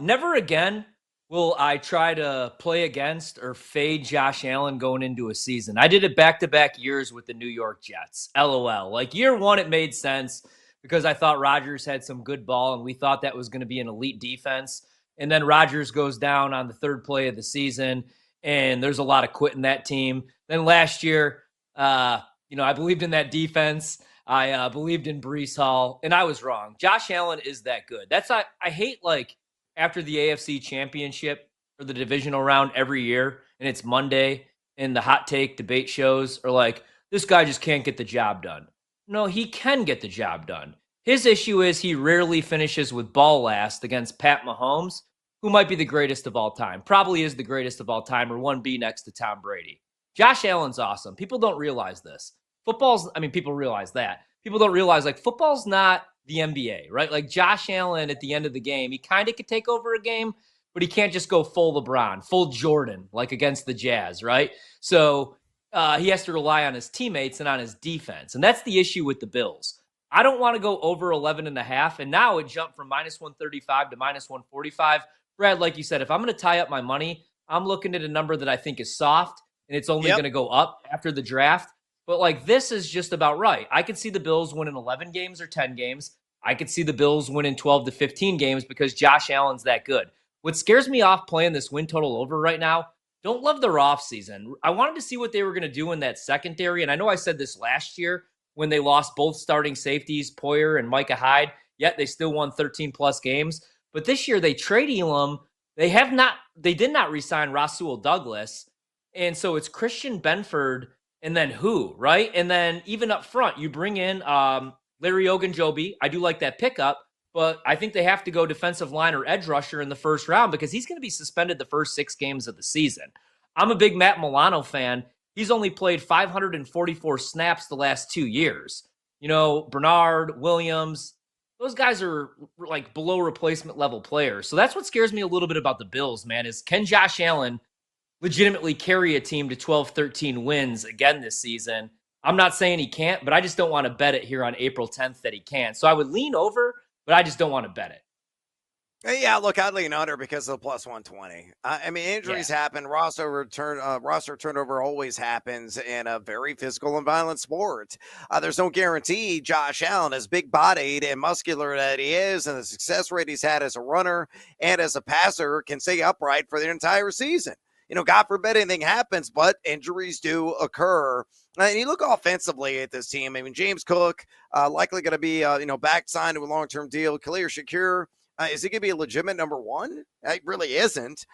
Never again will I try to play against or fade Josh Allen going into a season. I did it back-to-back years with the New York Jets. LOL. Like year one, it made sense because I thought Rodgers had some good ball and we thought that was going to be an elite defense. And then Rodgers goes down on the third play of the season, and there's a lot of quitting that team. Then last year, I believed in that defense. I believed in Brees Hall, and I was wrong. Josh Allen is that good. I hate like after the AFC Championship or the divisional round every year, and it's Monday, and the hot take debate shows are like, this guy just can't get the job done. No, he can get the job done. His issue is he rarely finishes with ball last against Pat Mahomes, who might be the greatest of all time. Probably is the greatest of all time, or 1B next to Tom Brady. Josh Allen's awesome. People don't realize this. People realize that. People don't realize, like, football's not the NBA, right? Like, Josh Allen at the end of the game, he kind of could take over a game, but he can't just go full LeBron, full Jordan, like against the Jazz, right? So he has to rely on his teammates and on his defense. And that's the issue with the Bills. I don't want to go over 11.5, and now it jumped from minus 135 to minus 145. Brad, like you said, if I'm going to tie up my money, I'm looking at a number that I think is soft, and it's only going to go up after the draft. But like this is just about right. I could see the Bills winning 11 games or 10 games. I could see the Bills winning 12 to 15 games because Josh Allen's that good. What scares me off playing this win total over right now, don't love their offseason. I wanted to see what they were going to do in that secondary. And I know I said this last year when they lost both starting safeties, Poyer and Micah Hyde, yet they still won 13 plus games. But this year they trade Elam. They did not re-sign Rasul Douglas. And so it's Christian Benford and then who, right? And then even up front, you bring in Larry Ogunjobi. I do like that pickup, but I think they have to go defensive line or edge rusher in the first round because he's going to be suspended the first 6 games of the season. I'm a big Matt Milano fan. He's only played 544 snaps the last 2 years. You know, Bernard, Williams, those guys are like below replacement level players. So that's what scares me a little bit about the Bills, man, is can Josh Allen legitimately carry a team to 12, 13 wins again this season? I'm not saying he can't, but I just don't want to bet it here on April 10th that he can. So I would lean over, but I just don't want to bet it. Yeah, look, I'd lean under because of the plus 120. Injuries happen. Roster turnover always happens in a very physical and violent sport. There's no guarantee Josh Allen, as big-bodied and muscular that he is, and the success rate he's had as a runner and as a passer, can stay upright for the entire season. God forbid anything happens, but injuries do occur. And you look offensively at this team. James Cook, likely going to be, back signed to a long-term deal. Khalil Shakir, is he going to be a legitimate number one? It really isn't.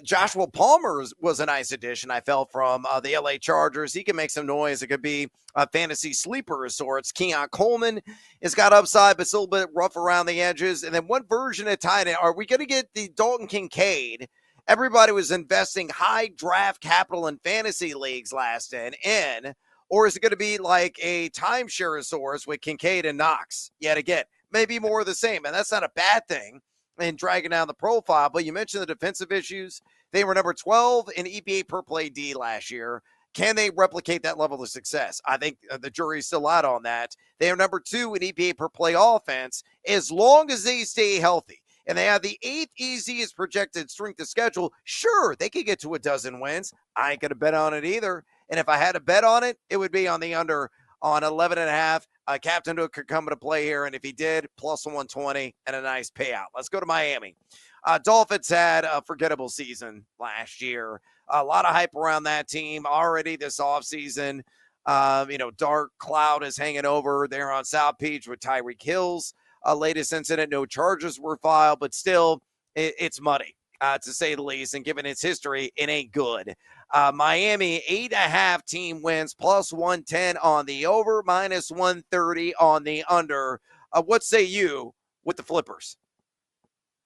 Joshua Palmer was a nice addition, I felt, from the LA Chargers. He can make some noise. It could be a fantasy sleeper of sorts. Keon Coleman has got upside, but still a bit rough around the edges. And then what version of tight end? Are we going to get the Dalton Kincaid? Everybody was investing high draft capital in fantasy leagues last in, or is it going to be like a timeshare source with Kincaid and Knox yet again? Maybe more of the same, and that's not a bad thing in dragging down the profile. But you mentioned the defensive issues. They were number 12 in EPA per play D last year. Can they replicate that level of success? I think the jury's still out on that. They are number 2 in EPA per play offense as long as they stay healthy. And they have the 8th easiest projected strength of schedule. Sure, they could get to a dozen wins. I ain't going to bet on it either. And if I had to bet on it, it would be on the under on 11.5. Captain Hook could come into play here. And if he did, plus 120 and a nice payout. Let's go to Miami. Dolphins had a forgettable season last year. A lot of hype around that team already this offseason. Dark cloud is hanging over there on South Beach with Tyreek Hill's latest incident. No charges were filed, but still, it's muddy, to say the least. And given its history, it ain't good. Miami, 8.5 team wins, plus 110 on the over, minus 130 on the under. What say you with the flippers?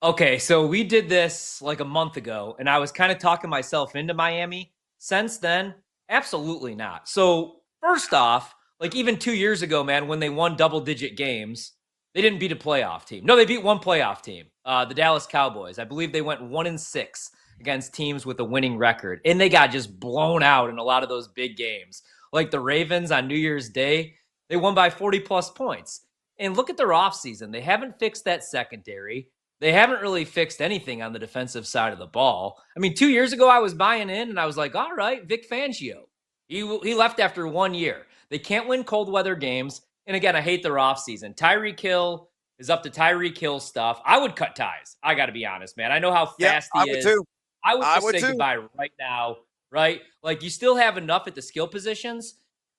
Okay, so we did this like a month ago, and I was kind of talking myself into Miami. Since then, absolutely not. So first off, like even 2 years ago, man, when they won double-digit games, they didn't beat a playoff team. No, they beat one playoff team, the Dallas Cowboys. I believe they went 1-6 against teams with a winning record, and they got just blown out in a lot of those big games. Like the Ravens on New Year's Day, they won by 40-plus points. And look at their offseason. They haven't fixed that secondary. they haven't really fixed anything on the defensive side of the ball. I mean, 2 years ago, I was buying in and I was like, all right, Vic Fangio. He left after 1 year. They can't win cold weather games. And again, I hate their offseason. Tyreek Hill is up to Tyreek Hill stuff. I would cut ties. I got to be honest, man. I know how Yep, fast I he would is. too. I would I just would say too. goodbye right now, right? Like, you still have enough at the skill positions.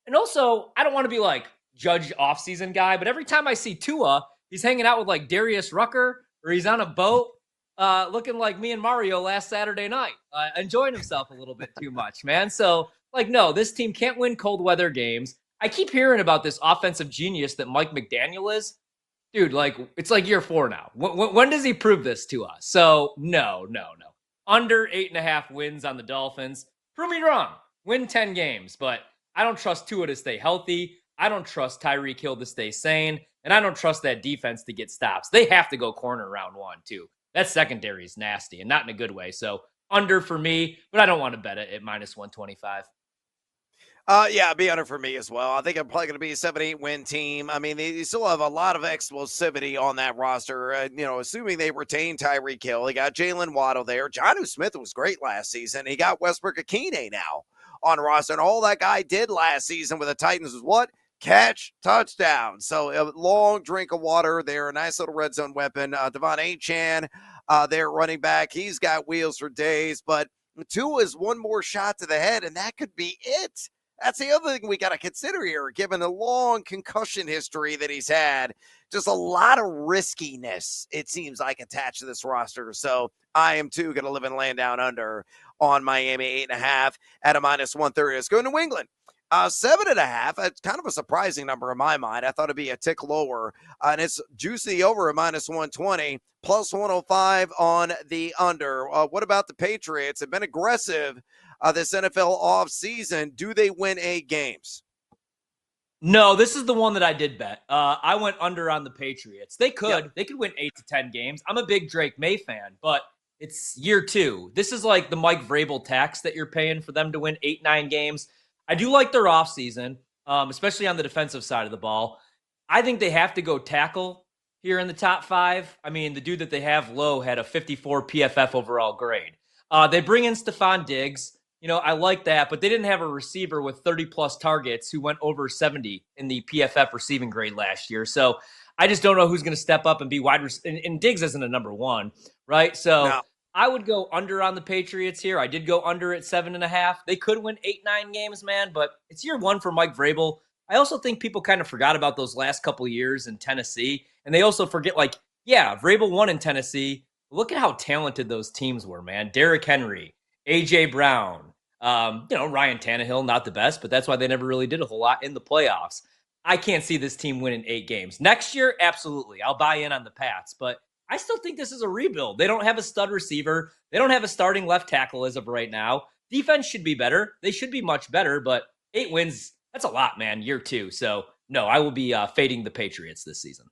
And also, I don't want to be like judge offseason guy, but every time I see Tua, he's hanging out with like Darius Rucker or he's on a boat looking like me and Mario last Saturday night, enjoying himself a little bit too much, man. So, like, no, this team can't win cold weather games. I keep hearing about this offensive genius that Mike McDaniel is. Dude, like, it's like year 4 now. When does he prove this to us? So, no. Under 8.5 wins on the Dolphins. Prove me wrong. Win 10 games, but I don't trust Tua to stay healthy. I don't trust Tyreek Hill to stay sane. And I don't trust that defense to get stops. They have to go corner round 1, too. That secondary is nasty and not in a good way. So, under for me, but I don't want to bet it at minus 125. Yeah, be under for me as well. I think I'm probably going to be a 7-8 win team. I mean, they still have a lot of explosivity on that roster. Assuming they retain Tyreek Hill, they got Jalen Waddle there. Jonnu Smith was great last season. He got Westbrook-Akine now on roster, and all that guy did last season with the Titans was what? Catch, touchdown. So a long drink of water there. A nice little red zone weapon. Devon Achane, their running back. He's got wheels for days, but Tua is one more shot to the head, and that could be it. That's the other thing we got to consider here, given the long concussion history that he's had. Just a lot of riskiness, it seems like, attached to this roster. So I am, too, going to live and land down under on Miami 8.5 at a minus 130. Let's go to New England. 7.5. That's kind of a surprising number in my mind. I thought it'd be a tick lower. And it's juicy over at minus 120, plus 105 on the under. What about the Patriots? They've been aggressive this NFL offseason. Do they win 8 games? No, this is the one that I did bet. I went under on the Patriots. They could. Yep. They could win 8 to 10 games. I'm a big Drake May fan, but it's year 2. This is like the Mike Vrabel tax that you're paying for them to win 8, 9 games. I do like their offseason, especially on the defensive side of the ball. I think they have to go tackle here in the top 5. I mean, the dude that they have low had a 54 PFF overall grade. They bring in Stephon Diggs. I like that, but they didn't have a receiver with 30-plus targets who went over 70 in the PFF receiving grade last year. So I just don't know who's going to step up and be wide receiver. And Diggs isn't a number 1, right? So No. I would go under on the Patriots here. I did go under at 7.5. They could win 8, 9 games, man, but it's year 1 for Mike Vrabel. I also think people kind of forgot about those last couple of years in Tennessee, and they also forget, Vrabel won in Tennessee. Look at how talented those teams were, man. Derrick Henry, A.J. Brown, Ryan Tannehill, not the best, but that's why they never really did a whole lot in the playoffs. I can't see this team winning 8 games. Next year, absolutely. I'll buy in on the Pats, but I still think this is a rebuild. They don't have a stud receiver. They don't have a starting left tackle as of right now. Defense should be better. They should be much better, but 8 wins, that's a lot, man, year 2. So, no, I will be fading the Patriots this season.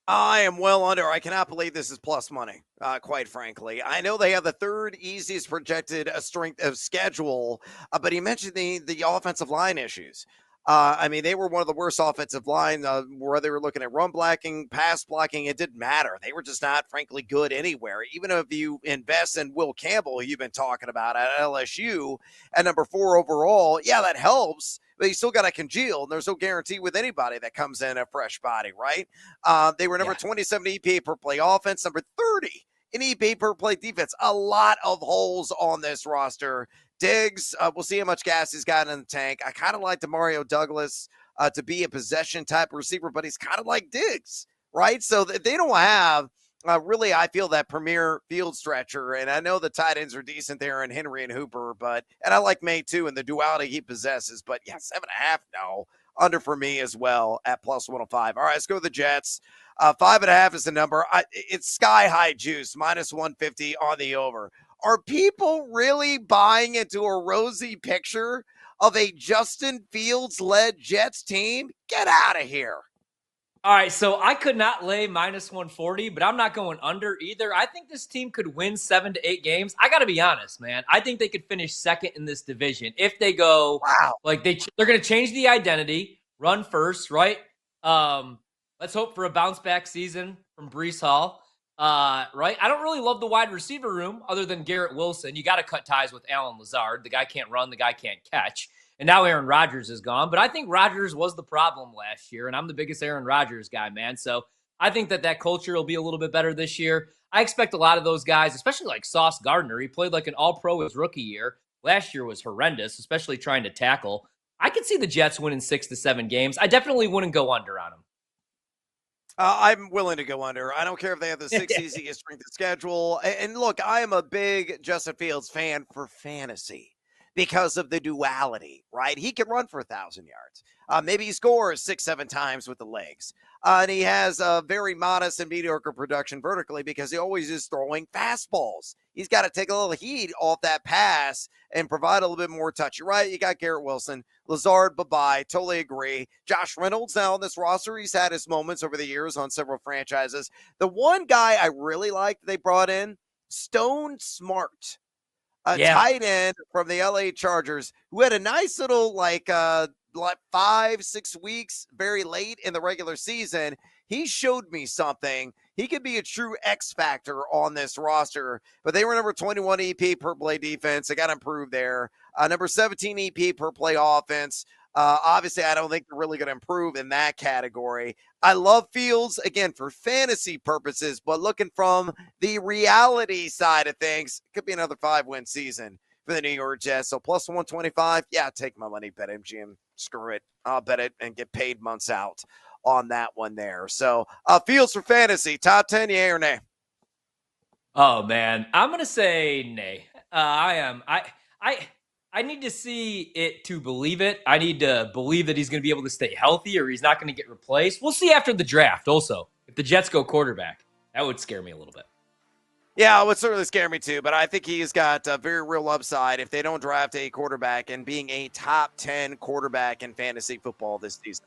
I am well under. I cannot believe this is plus money, quite frankly. I know they have the 3rd easiest projected strength of schedule, but he mentioned the offensive line issues. They were one of the worst offensive line, where they were looking at run blocking, pass blocking. It didn't matter. They were just not, frankly, good anywhere. Even if you invest in Will Campbell, who you've been talking about at LSU, at number 4 overall, yeah, that helps. But you still got to congeal. And there's no guarantee with anybody that comes in a fresh body, right? They were number 27 EPA per play offense, number 30 in EPA per play defense. A lot of holes on this roster. Diggs, we'll see how much gas he's got in the tank. I kind of like Demario Douglas to be a possession type receiver, but he's kind of like Diggs, right? So they don't have really, I feel, that premier field stretcher. And I know the tight ends are decent there in Henry and Hooper, and I like May too and the duality he possesses. But yeah, 7.5, no. Under for me as well at plus 105. All right, let's go to the Jets. 5.5 is the number. It's sky high juice, minus 150 on the over. Are people really buying into a rosy picture of a Justin Fields-led Jets team? Get out of here. All right, so I could not lay minus 140, but I'm not going under either. I think this team could win 7 to 8 games. I got to be honest, man. I think they could finish second in this division if they go, they're going to change the identity, run first, right? Let's hope for a bounce back season from Breece Hall. Right. I don't really love the wide receiver room other than Garrett Wilson. You got to cut ties with Alan Lazard. The guy can't run, the guy can't catch. And now Aaron Rodgers is gone. But I think Rodgers was the problem last year. And I'm the biggest Aaron Rodgers guy, man. So I think that culture will be a little bit better this year. I expect a lot of those guys, especially like Sauce Gardner. He played like an all pro his rookie year. Last year was horrendous, especially trying to tackle. I could see the Jets winning 6 to 7 games. I definitely wouldn't go under on them. I'm willing to go under. I don't care if they have the sixth easiest strength of schedule. And look, I am a big Justin Fields fan for fantasy because of the duality, right? He can run for 1,000 yards. Maybe he scores 6-7 times with the legs. And he has a very modest and mediocre production vertically because he always is throwing fastballs. He's got to take a little heat off that pass and provide a little bit more touch. You're right. You got Garrett Wilson. Lazard, bye-bye. Totally agree. Josh Reynolds now on this roster. He's had his moments over the years on several franchises. The one guy I really liked they brought in, Stone Smart, a tight end from the LA Chargers, who had a nice little like 5-6 weeks very late in the regular season. He showed me something. He could be a true X factor on this roster, but they were number 21 EP per play defense. They got to improve there. Number 17 EP per play offense. Obviously, I don't think they're really going to improve in that category. I love Fields, again, for fantasy purposes, but looking from the reality side of things, it could be another 5-win season for the New York Jets. So plus 125, yeah, take my money, bet MGM. Screw it. I'll bet it and get paid months out on that one there. So Fields for fantasy, top 10, yay or nay? Oh man, I'm gonna say nay. I am. I need to see it to believe it. I need to believe that he's going to be able to stay healthy or he's not going to get replaced. We'll see after the draft. Also, if the Jets go quarterback, that would scare me a little bit. Yeah, it would certainly scare me too, but I think he's got a very real upside if they don't draft a quarterback and being a top 10 quarterback in fantasy football this season.